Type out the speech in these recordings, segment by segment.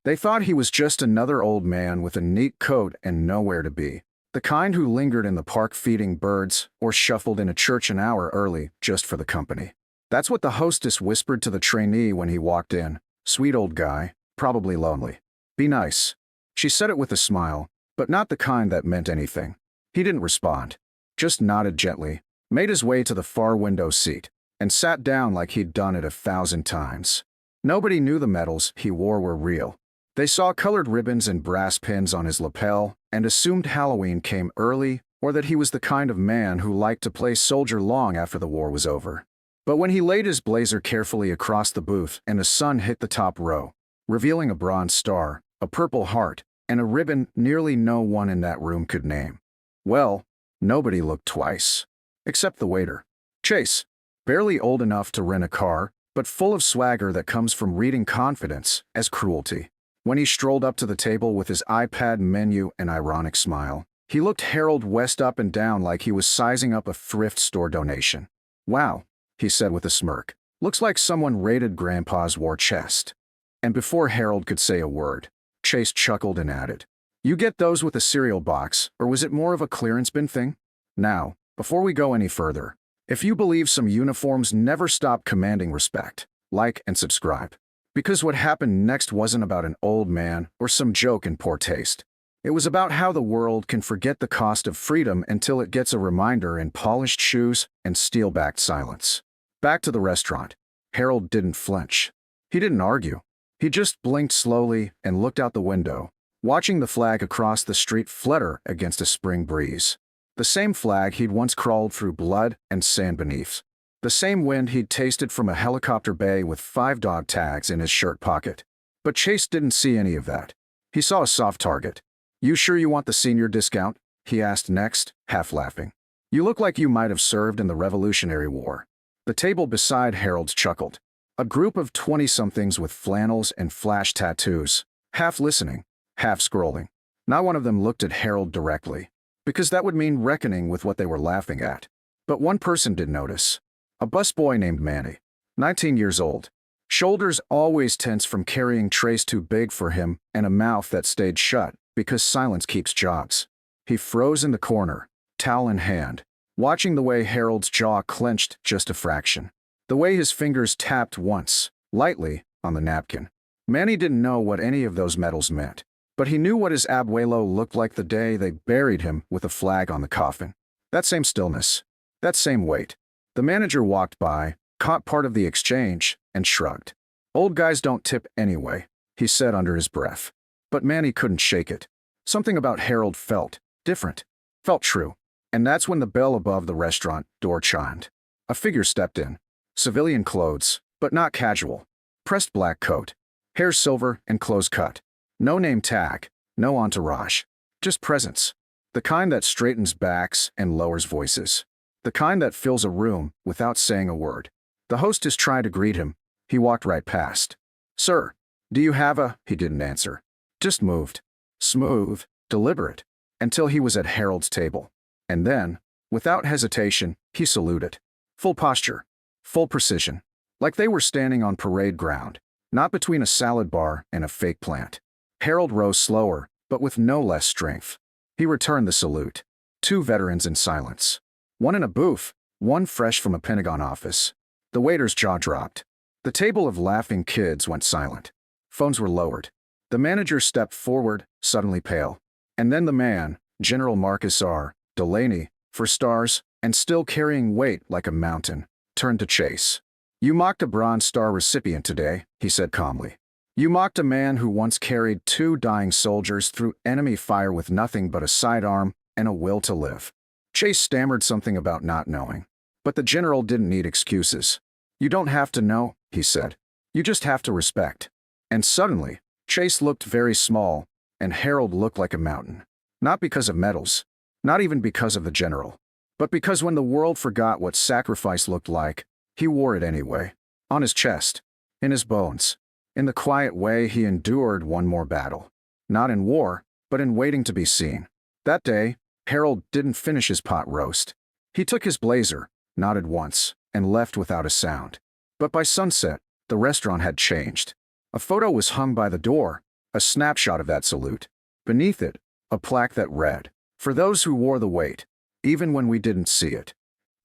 They thought he was just another old man with a neat coat and nowhere to be. The kind who lingered in the park feeding birds or shuffled in a church an hour early just for the company. That's what the hostess whispered to the trainee when he walked in. Sweet old guy, probably lonely. Be nice. She said it with a smile, but not the kind that meant anything. He didn't respond, just nodded gently, made his way to the far window seat, and sat down like he'd done it 1,000 times. Nobody knew the medals he wore were real. They saw colored ribbons and brass pins on his lapel and assumed Halloween came early or that he was the kind of man who liked to play soldier long after the war was over. But when he laid his blazer carefully across the booth and the sun hit the top row, revealing a bronze star, a purple heart, and a ribbon nearly no one in that room could name, well, nobody looked twice. Except the waiter. Chase, barely old enough to rent a car, but full of swagger that comes from reading confidence as cruelty. When he strolled up to the table with his iPad menu and ironic smile, he looked Harold West up and down like he was sizing up a thrift store donation. Wow, he said with a smirk. Looks like someone raided Grandpa's war chest. And before Harold could say a word, Chase chuckled and added, "You get those with a cereal box, or was it more of a clearance bin thing? Now, before we go any further, if you believe some uniforms never stop commanding respect, like and subscribe. Because what happened next wasn't about an old man or some joke in poor taste. It was about how the world can forget the cost of freedom until it gets a reminder in polished shoes and steel-backed silence." Back to the restaurant. Harold didn't flinch. He didn't argue. He just blinked slowly and looked out the window, watching the flag across the street flutter against a spring breeze. The same flag he'd once crawled through blood and sand beneath. The same wind he'd tasted from a helicopter bay with 5 dog tags in his shirt pocket. But Chase didn't see any of that. He saw a soft target. "You sure you want the senior discount?" he asked next, half laughing. "You look like you might have served in the Revolutionary War." The table beside Harold's chuckled. A group of 20-somethings with flannels and flash tattoos, half listening, half scrolling. Not one of them looked at Harold directly, because that would mean reckoning with what they were laughing at. But one person did notice. A busboy named Manny, 19 years old. Shoulders always tense from carrying trays too big for him and a mouth that stayed shut because silence keeps jobs. He froze in the corner, towel in hand, watching the way Harold's jaw clenched just a fraction. The way his fingers tapped once, lightly, on the napkin. Manny didn't know what any of those medals meant, but he knew what his abuelo looked like the day they buried him with a flag on the coffin. That same stillness, that same weight. The manager walked by, caught part of the exchange, and shrugged. "Old guys don't tip anyway," he said under his breath. But Manny couldn't shake it. Something about Harold felt different, felt true. And that's when the bell above the restaurant door chimed. A figure stepped in. Civilian clothes, but not casual. Pressed black coat. Hair silver and clothes cut. No name tag, no entourage. Just presence. The kind that straightens backs and lowers voices. The kind that fills a room without saying a word. The hostess tried to greet him. He walked right past. "Sir, do you have a—" He didn't answer. Just moved. Smooth, deliberate, until he was at Harold's table. And then, without hesitation, he saluted. Full posture. Full precision. Like they were standing on parade ground, not between a salad bar and a fake plant. Harold rose slower, but with no less strength. He returned the salute. 2 veterans in silence. One in a booth, one fresh from a Pentagon office. The waiter's jaw dropped. The table of laughing kids went silent. Phones were lowered. The manager stepped forward, suddenly pale. And then the man, General Marcus R. Delaney, for stars, and still carrying weight like a mountain, turned to Chase. "You mocked a Bronze Star recipient today," he said calmly. "You mocked a man who once carried 2 dying soldiers through enemy fire with nothing but a sidearm and a will to live." Chase stammered something about not knowing. But the general didn't need excuses. "You don't have to know," he said. "You just have to respect." And suddenly, Chase looked very small, and Harold looked like a mountain. Not because of medals, not even because of the general, but because when the world forgot what sacrifice looked like, he wore it anyway. On his chest, in his bones, in the quiet way he endured one more battle. Not in war, but in waiting to be seen. That day, Harold didn't finish his pot roast. He took his blazer, nodded once, and left without a sound. But by sunset, the restaurant had changed. A photo was hung by the door, A snapshot of that salute. Beneath it, a plaque that read, "For those who wore the weight, even when we didn't see it."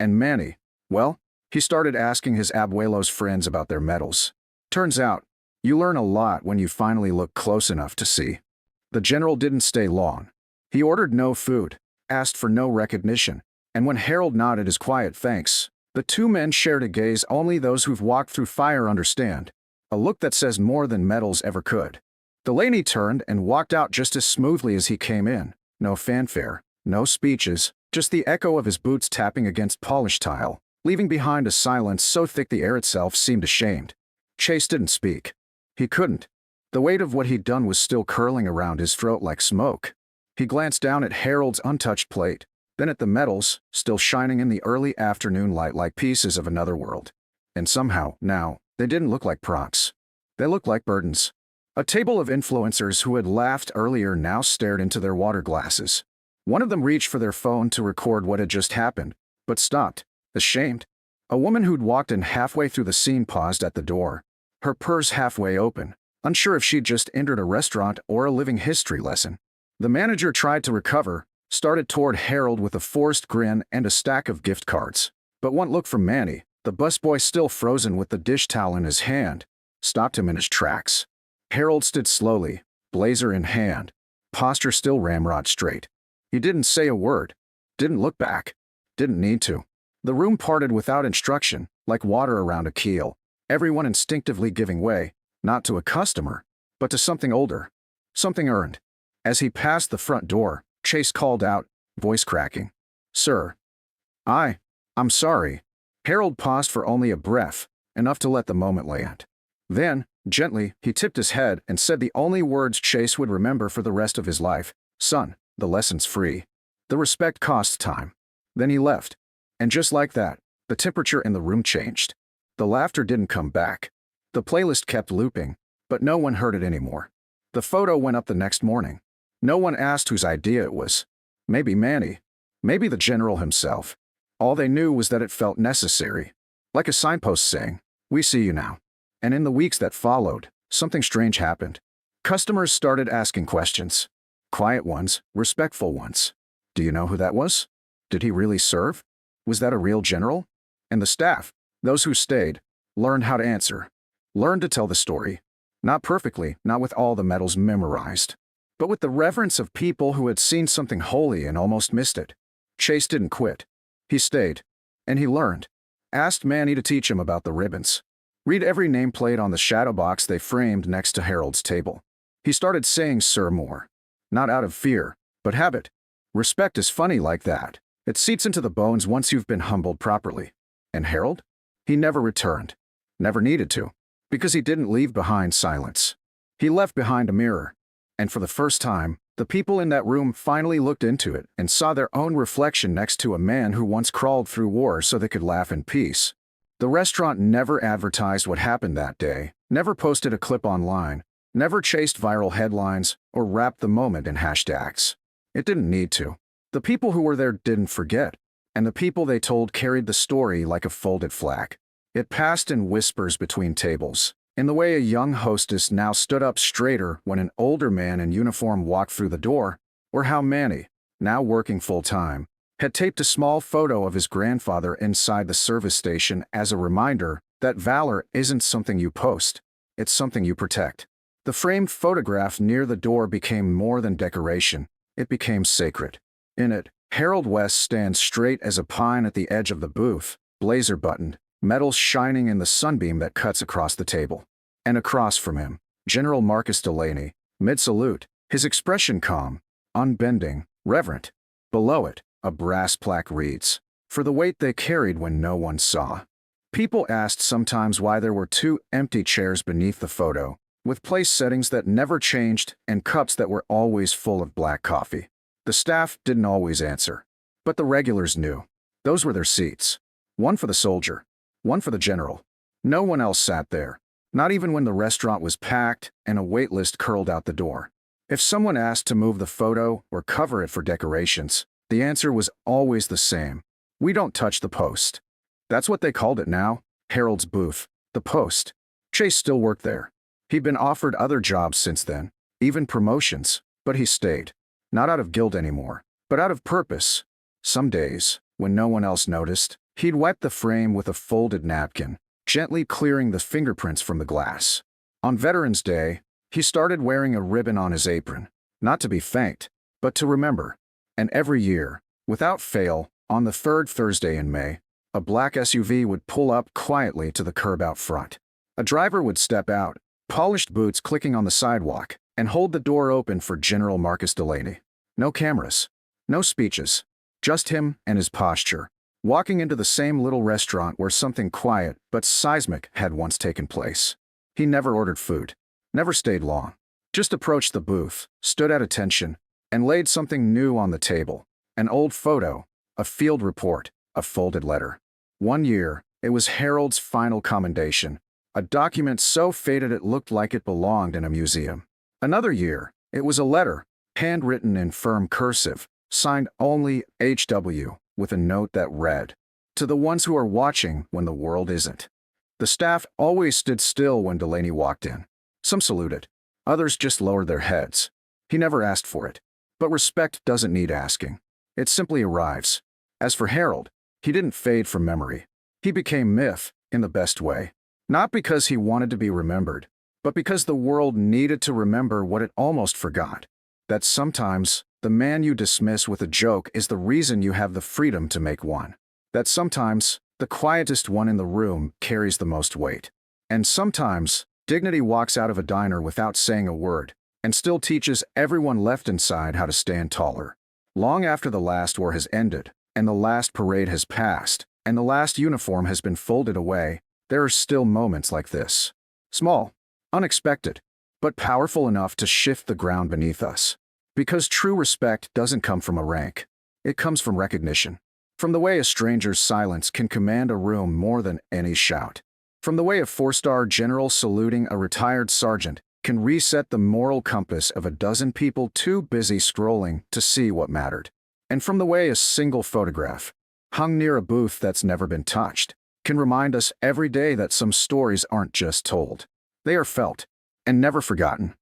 And Manny, well, he started asking his abuelo's friends about their medals. Turns out, you learn a lot when you finally look close enough to see. The general didn't stay long. He ordered no food, asked for no recognition, and when Harold nodded his quiet thanks, the two men shared a gaze only those who've walked through fire understand, a look that says more than medals ever could. Delaney turned and walked out just as smoothly as he came in. No fanfare, no speeches, just the echo of his boots tapping against polished tile, leaving behind a silence so thick the air itself seemed ashamed. Chase didn't speak. He couldn't. The weight of what he'd done was still curling around his throat like smoke. He glanced down at Harold's untouched plate, then at the medals, still shining in the early afternoon light like pieces of another world. And somehow, now, they didn't look like props. They looked like burdens. A table of influencers who had laughed earlier now stared into their water glasses. One of them reached for their phone to record what had just happened, but stopped, ashamed. A woman who'd walked in halfway through the scene paused at the door, her purse halfway open, unsure if she'd just entered a restaurant or a living history lesson. The manager tried to recover, started toward Harold with a forced grin and a stack of gift cards. But one look from Manny, the busboy still frozen with the dish towel in his hand, stopped him in his tracks. Harold stood slowly, blazer in hand, posture still ramrod straight. He didn't say a word, didn't look back, didn't need to. The room parted without instruction, like water around a keel, everyone instinctively giving way, not to a customer, but to something older, something earned. As he passed the front door, Chase called out, voice cracking, "Sir." I'm sorry." Harold paused for only a breath, enough to let the moment land. Then, gently, he tipped his head and said the only words Chase would remember for the rest of his life, "Son, the lesson's free. The respect costs time." Then he left. And just like that, the temperature in the room changed. The laughter didn't come back. The playlist kept looping, but no one heard it anymore. The photo went up the next morning. No one asked whose idea it was. Maybe Manny. Maybe the general himself. All they knew was that it felt necessary. Like a signpost saying, "We see you now." And in the weeks that followed, something strange happened. Customers started asking questions. Quiet ones, respectful ones. "Do you know who that was? Did he really serve? Was that a real general?" And the staff, those who stayed, learned how to answer. Learned to tell the story. Not perfectly, not with all the medals memorized, but with the reverence of people who had seen something holy and almost missed it. Chase didn't quit. He stayed. And he learned. Asked Manny to teach him about the ribbons. Read every nameplate on the shadow box they framed next to Harold's table. He started saying "sir" more. Not out of fear, but habit. Respect is funny like that. It seeps into the bones once you've been humbled properly. And Harold? He never returned. Never needed to. Because he didn't leave behind silence. He left behind a mirror. And for the first time, the people in that room finally looked into it and saw their own reflection next to a man who once crawled through war so they could laugh in peace. The restaurant never advertised what happened that day, never posted a clip online, never chased viral headlines or wrapped the moment in hashtags. It didn't need to. The people who were there didn't forget, and the people they told carried the story like a folded flag. It passed in whispers between tables, in the way a young hostess now stood up straighter when an older man in uniform walked through the door, or how Manny, now working full-time, had taped a small photo of his grandfather inside the service station as a reminder that valor isn't something you post, it's something you protect. The framed photograph near the door became more than decoration, it became sacred. In it, Harold West stands straight as a pine at the edge of the booth, blazer buttoned, medals shining in the sunbeam that cuts across the table. And across from him, General Marcus Delaney, mid-salute, his expression calm, unbending, reverent. Below it, a brass plaque reads, "For the weight they carried when no one saw." People asked sometimes why there were 2 empty chairs beneath the photo, with place settings that never changed and cups that were always full of black coffee. The staff didn't always answer, but the regulars knew. Those were their seats. One for the soldier, one for the general. No one else sat there, not even when the restaurant was packed and a wait list curled out the door. If someone asked to move the photo or cover it for decorations, the answer was always the same. "We don't touch the post." That's what they called it now, Harold's booth, the post. Chase still worked there. He'd been offered other jobs since then, even promotions, but he stayed. Not out of guilt anymore, but out of purpose. Some days, when no one else noticed, he'd wet the frame with a folded napkin, gently clearing the fingerprints from the glass. On Veterans Day, he started wearing a ribbon on his apron, not to be thanked, but to remember. And every year, without fail, on the third Thursday in May, a black SUV would pull up quietly to the curb out front. A driver would step out, polished boots clicking on the sidewalk, and hold the door open for General Marcus Delaney. No cameras, no speeches, just him and his posture, walking into the same little restaurant where something quiet but seismic had once taken place. He never ordered food, never stayed long, just approached the booth, stood at attention, and laid something new on the table. An old photo, a field report, a folded letter. One year, it was Harold's final commendation, a document so faded it looked like it belonged in a museum. Another year, it was a letter, handwritten in firm cursive, signed only HW, with a note that read, "To the ones who are watching when the world isn't." The staff always stood still when Delaney walked in. Some saluted, others just lowered their heads. He never asked for it. But respect doesn't need asking. It simply arrives. As for Harold, he didn't fade from memory. He became myth, in the best way. Not because he wanted to be remembered, but because the world needed to remember what it almost forgot. That sometimes, the man you dismiss with a joke is the reason you have the freedom to make one. That sometimes, the quietest one in the room carries the most weight. And sometimes, dignity walks out of a diner without saying a word, and still teaches everyone left inside how to stand taller. Long after the last war has ended, and the last parade has passed, and the last uniform has been folded away, there are still moments like this. Small, unexpected, but powerful enough to shift the ground beneath us. Because true respect doesn't come from a rank. It comes from recognition. From the way a stranger's silence can command a room more than any shout. From the way a four-star general saluting a retired sergeant can reset the moral compass of a dozen people too busy scrolling to see what mattered. And from the way a single photograph, hung near a booth that's never been touched, can remind us every day that some stories aren't just told. They are felt, and never forgotten.